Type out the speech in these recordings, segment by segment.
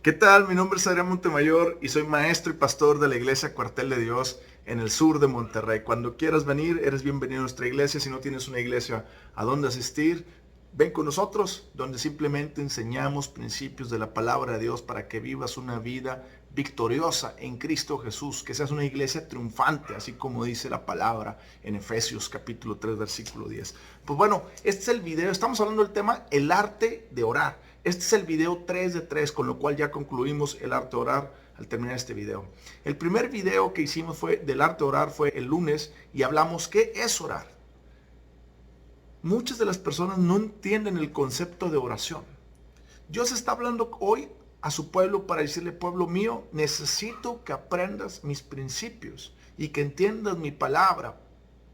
¿Qué tal? Mi nombre es Adrián Montemayor y soy maestro y pastor de la iglesia Cuartel de Dios en el sur de Monterrey. Cuando quieras venir, eres bienvenido a nuestra iglesia. Si no tienes una iglesia a donde asistir, ven con nosotros, donde simplemente enseñamos principios de la palabra de Dios para que vivas una vida victoriosa en Cristo Jesús, que seas una iglesia triunfante, así como dice la palabra en Efesios capítulo 3, versículo 10. Pues bueno, este es el video, estamos hablando del tema el arte de orar. Este es el video 3 de 3, con lo cual ya concluimos el arte de orar al terminar este video. El primer video que hicimos fue del arte de orar, fue el lunes, y hablamos qué es orar. Muchas de las personas no entienden el concepto de oración. Dios está hablando hoy a su pueblo para decirle: pueblo mío, necesito que aprendas mis principios y que entiendas mi palabra,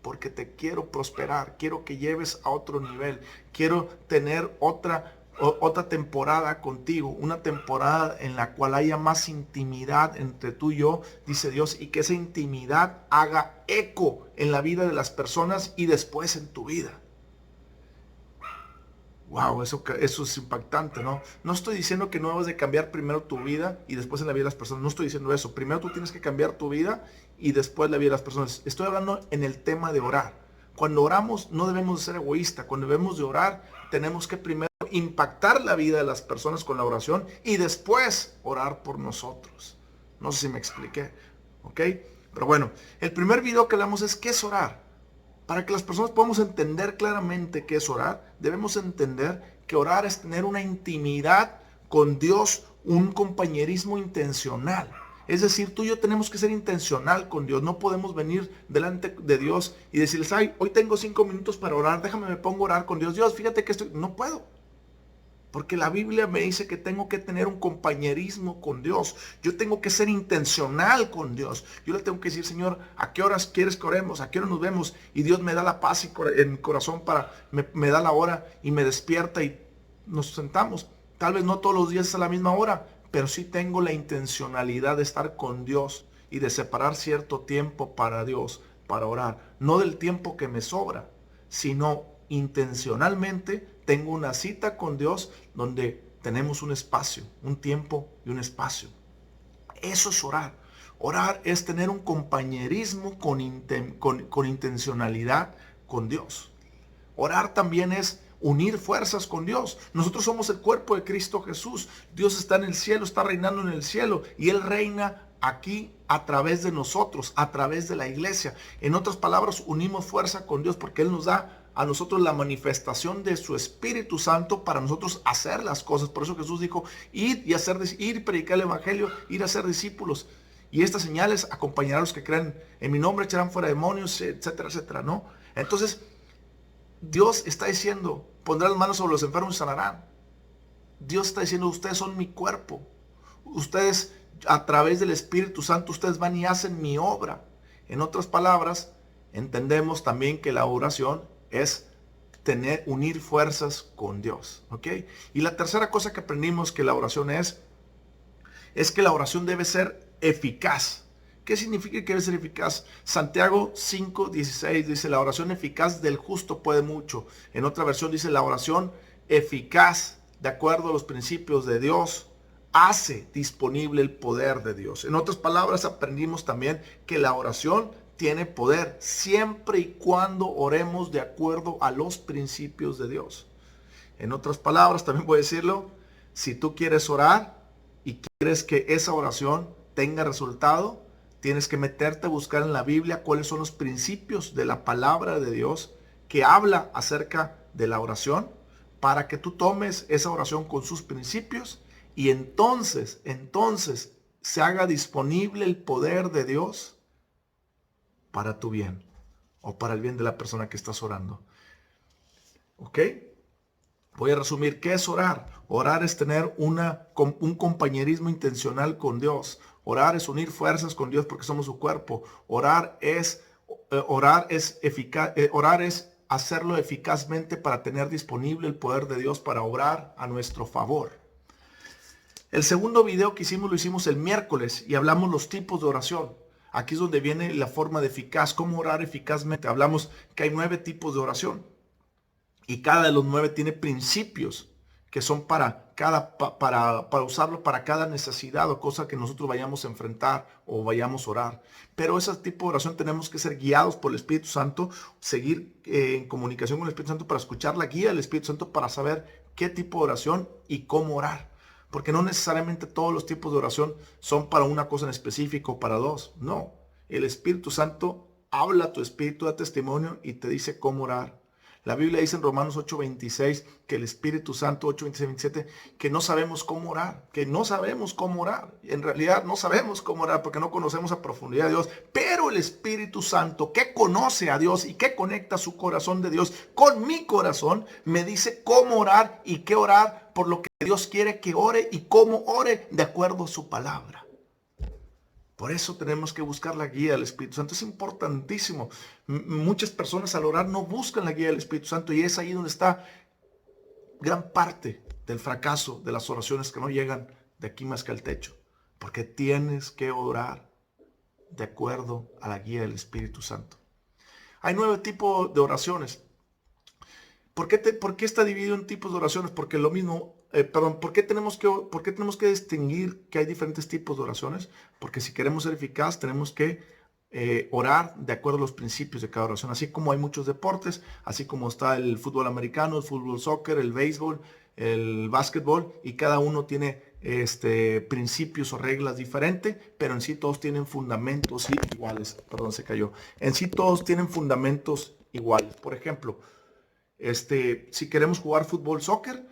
porque te quiero prosperar, quiero que lleves a otro nivel, quiero tener otra temporada contigo, una temporada en la cual haya más intimidad entre tú y yo, dice Dios, y que esa intimidad haga eco en la vida de las personas y después en tu vida. Wow, eso es impactante, ¿no? No estoy diciendo que no debes de cambiar primero tu vida y después en la vida de las personas. No estoy diciendo eso. Primero tú tienes que cambiar tu vida y después la vida de las personas. Estoy hablando en el tema de orar. Cuando oramos no debemos de ser egoístas. Cuando debemos de orar tenemos que primero impactar la vida de las personas con la oración y después orar por nosotros. No sé si me expliqué, ¿ok? Pero bueno, el primer video que hablamos es ¿qué es orar? Para que las personas podamos entender claramente qué es orar, debemos entender que orar es tener una intimidad con Dios, un compañerismo intencional. Es decir, tú y yo tenemos que ser intencional con Dios. No podemos venir delante de Dios y decirles: ay, hoy tengo 5 minutos para orar, déjame me pongo a orar con Dios. Dios, fíjate que estoy... No puedo. Porque la Biblia me dice que tengo que tener un compañerismo con Dios. Yo tengo que ser intencional con Dios. Yo le tengo que decir: Señor, ¿a qué horas quieres que oremos? ¿A qué hora nos vemos? Y Dios me da la paz en mi corazón me da la hora y me despierta y nos sentamos. Tal vez no todos los días a la misma hora, pero sí tengo la intencionalidad de estar con Dios y de separar cierto tiempo para Dios, para orar. No del tiempo que me sobra, sino intencionalmente tengo una cita con Dios donde tenemos un espacio, un tiempo y un espacio. Eso es orar. Orar es tener un compañerismo con intencionalidad con Dios. Orar también es unir fuerzas con Dios. Nosotros somos el cuerpo de Cristo Jesús. Dios está en el cielo, está reinando en el cielo y Él reina aquí a través de nosotros, a través de la iglesia. En otras palabras, unimos fuerza con Dios porque Él nos da a nosotros la manifestación de su Espíritu Santo para nosotros hacer las cosas. Por eso Jesús dijo: ir y predicar el evangelio, ir a ser discípulos. Y estas señales acompañarán a los que crean en mi nombre, echarán fuera demonios, etcétera, etcétera, ¿no? Entonces, Dios está diciendo: pondrá las manos sobre los enfermos y sanarán. Dios está diciendo: ustedes son mi cuerpo. Ustedes, a través del Espíritu Santo, ustedes van y hacen mi obra. En otras palabras, entendemos también que la oración es unir fuerzas con Dios, ¿ok? Y la tercera cosa que aprendimos que la oración es que la oración debe ser eficaz. ¿Qué significa que debe ser eficaz? Santiago 5:16 dice: la oración eficaz del justo puede mucho. En otra versión dice: la oración eficaz, de acuerdo a los principios de Dios, hace disponible el poder de Dios. En otras palabras, aprendimos también que la oración tiene poder siempre y cuando oremos de acuerdo a los principios de Dios. En otras palabras, también voy a decirlo: si tú quieres orar y quieres que esa oración tenga resultado, tienes que meterte a buscar en la Biblia cuáles son los principios de la palabra de Dios que habla acerca de la oración, para que tú tomes esa oración con sus principios y entonces se haga disponible el poder de Dios para tu bien o para el bien de la persona que estás orando. ¿Ok? Voy a resumir. ¿Qué es orar? Orar es tener un compañerismo intencional con Dios. Orar es unir fuerzas con Dios porque somos su cuerpo. Orar es hacerlo eficazmente para tener disponible el poder de Dios para obrar a nuestro favor. El segundo video que hicimos lo hicimos el miércoles y hablamos los tipos de oración. Aquí es donde viene la forma de eficaz, cómo orar eficazmente. Hablamos que hay 9 tipos de oración y cada de los 9 tiene principios que son para usarlo para cada necesidad o cosa que nosotros vayamos a enfrentar o vayamos a orar. Pero ese tipo de oración tenemos que ser guiados por el Espíritu Santo, seguir en comunicación con el Espíritu Santo para escuchar la guía del Espíritu Santo para saber qué tipo de oración y cómo orar. Porque no necesariamente todos los tipos de oración son para una cosa en específico o para dos. No, el Espíritu Santo habla a tu espíritu, da testimonio y te dice cómo orar. La Biblia dice en Romanos 8:26 que el Espíritu Santo, 8:26-27, que no sabemos cómo orar, que no sabemos cómo orar. En realidad no sabemos cómo orar porque no conocemos a profundidad a Dios. Pero el Espíritu Santo, que conoce a Dios y que conecta su corazón de Dios con mi corazón, me dice cómo orar y qué orar por lo que Dios quiere que ore y cómo ore de acuerdo a su palabra. Por eso tenemos que buscar la guía del Espíritu Santo. Es importantísimo. Muchas personas al orar no buscan la guía del Espíritu Santo y es ahí donde está gran parte del fracaso de las oraciones que no llegan de aquí más que al techo. Porque tienes que orar de acuerdo a la guía del Espíritu Santo. Hay 9 tipos de oraciones. ¿Por qué está dividido en tipos de oraciones? Porque lo mismo, ¿por qué tenemos que distinguir que hay diferentes tipos de oraciones? Porque si queremos ser eficaz, tenemos que orar de acuerdo a los principios de cada oración. Así como hay muchos deportes, así como está el fútbol americano, el fútbol soccer, el béisbol, el básquetbol, y cada uno tiene principios o reglas diferentes, pero en sí todos tienen fundamentos iguales. Perdón, se cayó. En sí todos tienen fundamentos iguales. Por ejemplo, si queremos jugar fútbol soccer,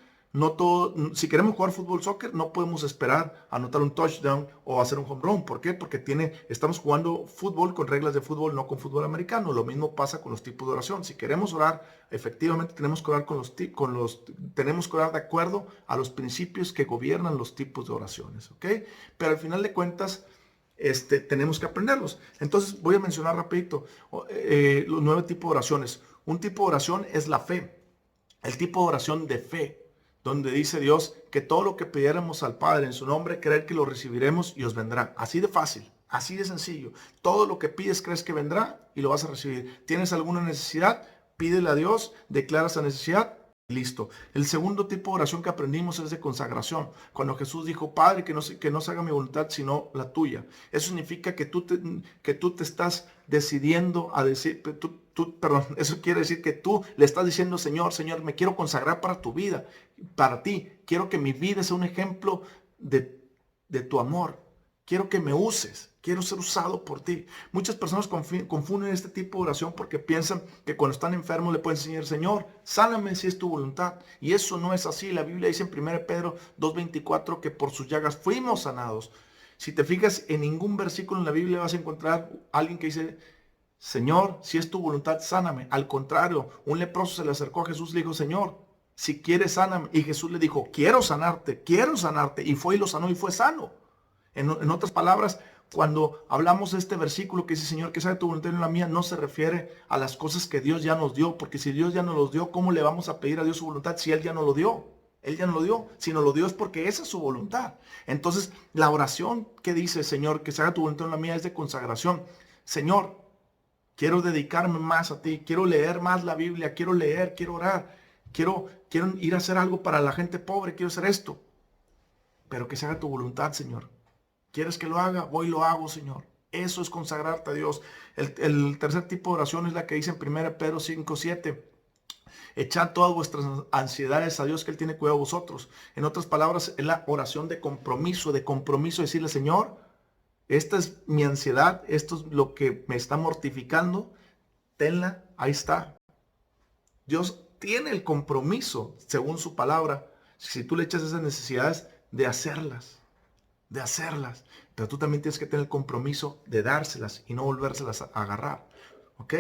si queremos jugar fútbol soccer, no podemos esperar a anotar un touchdown o hacer un home run. ¿Por qué? Porque estamos jugando fútbol con reglas de fútbol, no con fútbol americano. Lo mismo pasa con los tipos de oración. Si queremos orar, efectivamente tenemos que orar tenemos que orar de acuerdo a los principios que gobiernan los tipos de oraciones, ¿ok? Pero al final de cuentas, tenemos que aprenderlos. Entonces voy a mencionar rapidito los 9 tipos de oraciones. Un tipo de oración es la fe. El tipo de oración de fe, donde dice Dios que todo lo que pidiéramos al Padre en su nombre, creer que lo recibiremos y os vendrá. Así de fácil, así de sencillo. Todo lo que pides crees que vendrá y lo vas a recibir. ¿Tienes alguna necesidad? Pídele a Dios, declara esa necesidad. Listo. El segundo tipo de oración que aprendimos es de consagración. Cuando Jesús dijo, Padre, que no se haga mi voluntad, sino la tuya. Eso significa que tú te estás decidiendo a decir, perdón, eso quiere decir que tú le estás diciendo, Señor, me quiero consagrar para tu vida, para ti. Quiero que mi vida sea un ejemplo de tu amor. Quiero que me uses. Quiero ser usado por ti. Muchas personas confunden este tipo de oración porque piensan que cuando están enfermos le pueden decir, Señor, sáname si es tu voluntad. Y eso no es así. La Biblia dice en 1 Pedro 2:24 que por sus llagas fuimos sanados. Si te fijas, en ningún versículo en la Biblia vas a encontrar a alguien que dice, Señor, si es tu voluntad, sáname. Al contrario, un leproso se le acercó a Jesús y le dijo, Señor, si quieres, sáname. Y Jesús le dijo, quiero sanarte. Y fue y lo sanó y fue sano. En otras palabras, cuando hablamos de este versículo que dice, Señor, que sea tu voluntad y no la mía, no se refiere a las cosas que Dios ya nos dio, porque si Dios ya nos los dio, ¿cómo le vamos a pedir a Dios su voluntad si Él ya no lo dio? Él ya no lo dio. Si no lo dio es porque esa es su voluntad. Entonces, la oración que dice, Señor, que se haga tu voluntad y no la mía, es de consagración. Señor, quiero dedicarme más a ti, quiero leer más la Biblia, quiero leer, quiero orar, quiero ir a hacer algo para la gente pobre, quiero hacer esto. Pero que se haga tu voluntad, Señor. ¿Quieres que lo haga? Voy y lo hago, Señor. Eso es consagrarte a Dios. El tercer tipo de oración es la que dice en 1 Pedro 5:7. Echad todas vuestras ansiedades a Dios, que Él tiene cuidado de vosotros. En otras palabras, es la oración de compromiso, decirle, Señor, esta es mi ansiedad, esto es lo que me está mortificando. Tenla, ahí está. Dios tiene el compromiso, según su palabra, si tú le echas esas necesidades, de hacerlas. Pero tú también tienes que tener el compromiso de dárselas y no volvérselas a agarrar. ¿Ok?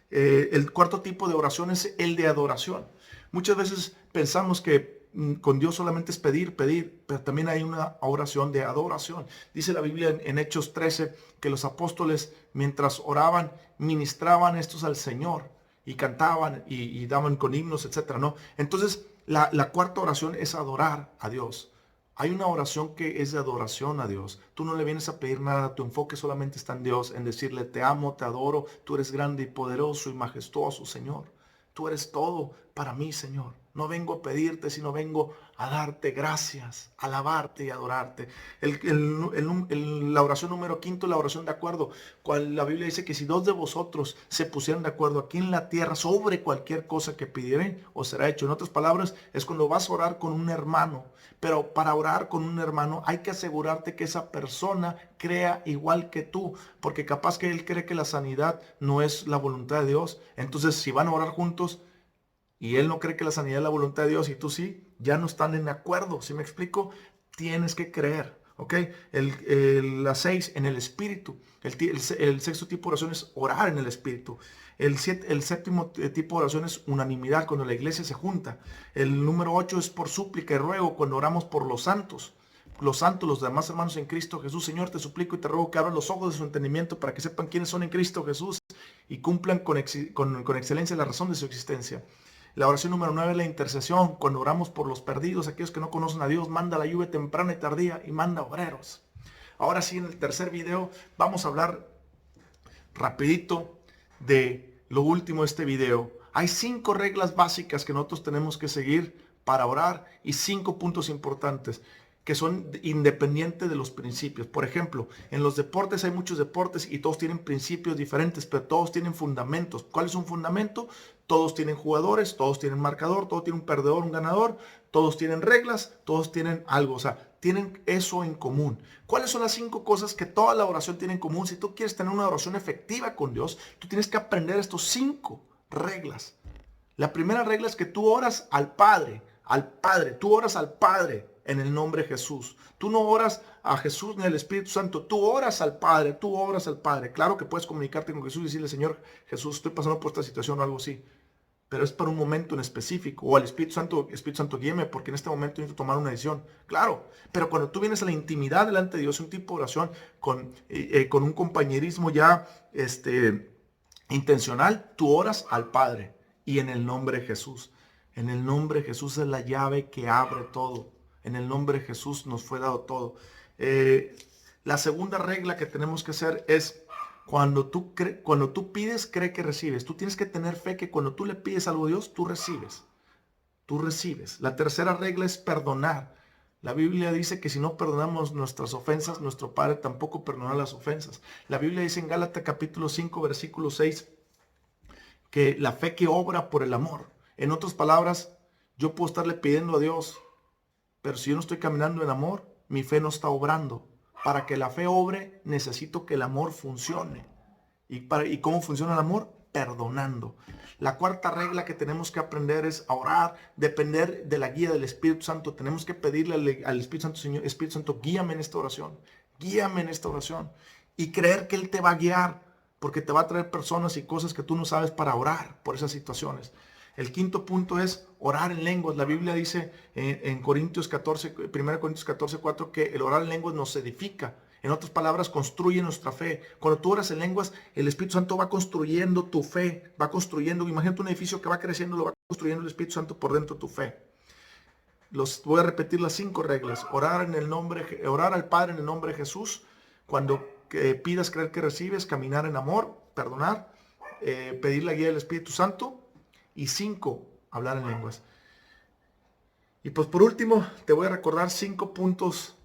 El cuarto tipo de oración es el de adoración. Muchas veces pensamos que con Dios solamente es pedir, pero también hay una oración de adoración. Dice la Biblia en Hechos 13 que los apóstoles, mientras oraban, ministraban estos al Señor y cantaban y daban con himnos, etcétera, ¿no? Entonces, la cuarta oración es adorar a Dios. Hay una oración que es de adoración a Dios. Tú no le vienes a pedir nada, tu enfoque solamente está en Dios, en decirle, te amo, te adoro, tú eres grande y poderoso y majestuoso, Señor. Tú eres todo. para mí, Señor. No vengo a pedirte, sino vengo a darte gracias, alabarte y adorarte. La oración número 5, la oración de acuerdo. Cual la Biblia dice que si dos de vosotros se pusieran de acuerdo aquí en la tierra sobre cualquier cosa que pidieren, os será hecho. En otras palabras, es cuando vas a orar con un hermano. Pero para orar con un hermano hay que asegurarte que esa persona crea igual que tú. Porque capaz que él cree que la sanidad no es la voluntad de Dios. Entonces, si van a orar juntos, y él no cree que la sanidad es la voluntad de Dios y tú sí, ya no están en acuerdo. ¿Sí me explico? Tienes que creer, ¿ok? La 6, en el espíritu. El sexto tipo de oración es orar en el espíritu. El séptimo tipo de oración es unanimidad, cuando la iglesia se junta. El número 8 es por súplica y ruego, cuando oramos por los santos. Los santos, los demás hermanos en Cristo Jesús. Señor, te suplico y te ruego que abran los ojos de su entendimiento para que sepan quiénes son en Cristo Jesús y cumplan con excelencia la razón de su existencia. La oración número 9 es la intercesión, cuando oramos por los perdidos, aquellos que no conocen a Dios. Manda la lluvia temprana y tardía y manda obreros. Ahora sí, en el tercer video vamos a hablar rapidito de lo último de este video. Hay 5 reglas básicas que nosotros tenemos que seguir para orar y 5 puntos importantes que son independientes de los principios. Por ejemplo, en los deportes hay muchos deportes y todos tienen principios diferentes, pero todos tienen fundamentos. ¿Cuál es un fundamento? Todos tienen jugadores, todos tienen marcador, todos tienen un perdedor, un ganador, todos tienen reglas, todos tienen algo, o sea, tienen eso en común. ¿Cuáles son las 5 cosas que toda la oración tiene en común? Si tú quieres tener una oración efectiva con Dios, tú tienes que aprender estos 5 reglas. La primera regla es que tú oras al Padre, tú oras al Padre en el nombre de Jesús. Tú no oras a Jesús ni al Espíritu Santo, tú oras al Padre, tú oras al Padre. Claro que puedes comunicarte con Jesús y decirle, Señor Jesús, estoy pasando por esta situación o algo así, pero es para un momento en específico. O al Espíritu Santo, guíeme, porque en este momento necesito tomar una decisión. Claro, pero cuando tú vienes a la intimidad delante de Dios, un tipo de oración con un compañerismo ya intencional, tú oras al Padre y en el nombre de Jesús. En el nombre de Jesús es la llave que abre todo. En el nombre de Jesús nos fue dado todo. La segunda regla que tenemos que hacer es cuando tú pides, cree que recibes. Tú tienes que tener fe que cuando tú le pides algo a Dios, tú recibes. Tú recibes. La tercera regla es perdonar. La Biblia dice que si no perdonamos nuestras ofensas, nuestro Padre tampoco perdonará las ofensas. La Biblia dice en Gálatas capítulo 5, versículo 6, que la fe que obra por el amor. En otras palabras, yo puedo estarle pidiendo a Dios, pero si yo no estoy caminando en amor, mi fe no está obrando. Para que la fe obre, necesito que el amor funcione. ¿Y cómo funciona el amor? Perdonando. La cuarta regla que tenemos que aprender es a orar, depender de la guía del Espíritu Santo. Tenemos que pedirle al Espíritu Santo, Señor, Espíritu Santo, guíame en esta oración. Guíame en esta oración. Y creer que Él te va a guiar, porque te va a traer personas y cosas que tú no sabes para orar por esas situaciones. El quinto punto es orar en lenguas. La Biblia dice en Corintios 14, 1 Corintios 14, 4 que el orar en lenguas nos edifica. En otras palabras, construye nuestra fe. Cuando tú oras en lenguas, el Espíritu Santo va construyendo tu fe. Va construyendo, imagínate un edificio que va creciendo, lo va construyendo el Espíritu Santo por dentro de tu fe. Voy a repetir las 5 reglas. Orar al Padre en el nombre de Jesús. Cuando pidas, creer que recibes. Caminar en amor, perdonar. Pedir la guía del Espíritu Santo. Y 5, hablar en lenguas. Y pues por último, te voy a recordar 5 puntos,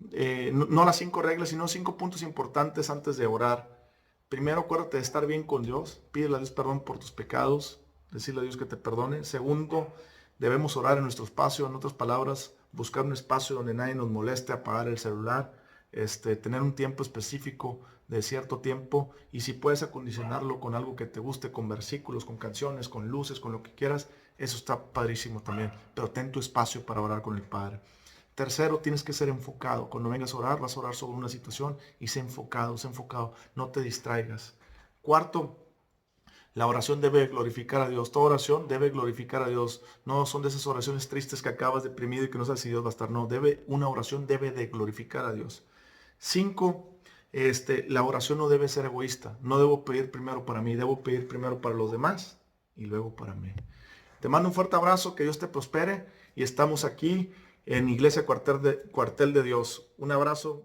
no las 5 reglas, sino 5 puntos importantes antes de orar. Primero, acuérdate de estar bien con Dios. Pídele a Dios perdón por tus pecados. Decirle a Dios que te perdone. Segundo, debemos orar en nuestro espacio. En otras palabras, buscar un espacio donde nadie nos moleste, apagar el celular. Tener un tiempo específico de cierto tiempo, y si puedes acondicionarlo con algo que te guste, con versículos, con canciones, con luces, con lo que quieras, eso está padrísimo también, pero ten tu espacio para orar con el Padre. Tercero, tienes que ser enfocado. Cuando vengas a orar, vas a orar sobre una situación y sé enfocado, no te distraigas. Cuarto, la oración debe glorificar a Dios. Toda oración debe glorificar a Dios. No son de esas oraciones tristes que acabas deprimido y que no sabes si Dios va a estar. No, una oración debe de glorificar a Dios. 5, la oración no debe ser egoísta. No debo pedir primero para mí, debo pedir primero para los demás y luego para mí. Te mando un fuerte abrazo, que Dios te prospere y estamos aquí en Iglesia Cuartel de Dios. Un abrazo.